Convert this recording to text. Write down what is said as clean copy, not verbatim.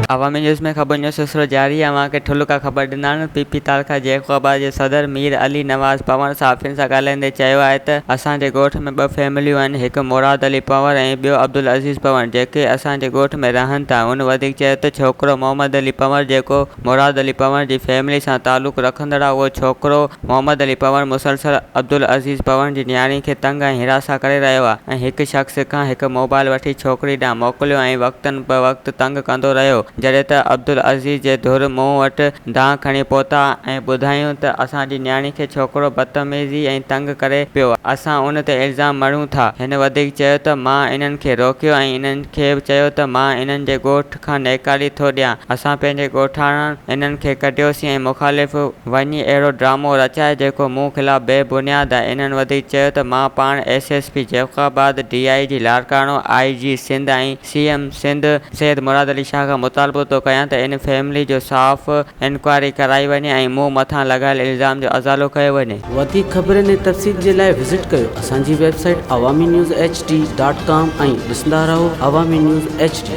अवामी न्यूज़ में ख़बर जो सिलसिलो जारी आहे। वहाँ के ठुल्का ख़बर ॾिना आहिनि। पीपी तालका जैकोबाद जे सदर मीर अली नवाज़ पवण साफ़ियुनि सां ॻाल्हाईंदे चयो आहे त असांजे ॻोठ में 2 फैमिलियूं आहिनि, हिकु मुराद अली पवण ऐं ॿियो अब्दुल अज़ीज़ पवण, जेके असांजे ॻोठ में रहनि था। हुन वधीक चयो त छोकिरो मोहम्मद अली पवण जेको मुराद अली पवण जी फैमिली सां तालुक़ रखंदड़ आहे, उहो छोकिरो मोहम्मद अली पवण मुसलसल अब्दुल अज़ीज़ पवण जी न्याणी खे तंग ऐं हिरासा करे रहियो आहे ऐं हिकु शख़्स खां हिकु मोबाइल वठी छोकिरी ॾांहुं मोकिलियो ऐं वक़्तन ब वक़्तु तंग कंदो रहियो, जॾहिं त अब्दुल अज़ीज़ जे धुर मूं वटि दांह खणी पहुता ऐं ॿुधायूं त असांजी न्याणी खे छोकिरो बदतमीज़ी ऐं तंग करे पियो। असां उन ते इल्ज़ाम मणूं था। हिन वधीक चयो त मां इन्हनि खे रोकियो ऐं इन्हनि खे चयो त मां इन्हनि जे ॻोठ खां नेकाली थो ॾियां। असां पंहिंजे ॻोठाणनि इन्हनि खे कढियोसीं ऐं मुख़ालिफ़ वञी अहिड़ो ड्रामो रचाए जेको मूं ख़िलाफ़ु बेबुनियाद आहे। इन्हनि वधीक चयो त मां पाण SSP Jacobabad, DIG Larkana, IG Sindh ऐं CM सिंध सैयद मुराद अली शाह खां मुतालबो थो कयां त इन फैमिली जो साफ़ इंक्वायरी कराई वञे ऐं मूं मथां लॻायल इल्ज़ाम जो अज़ालो कयो वञे। वधीक ख़बरनि ऐं तफ़सील जे लाइ विज़िट कयो असांजी वेबसाइट awamiNewsHD.com ऐं ॾिसंदा रहो अवामी न्यूज़ HD।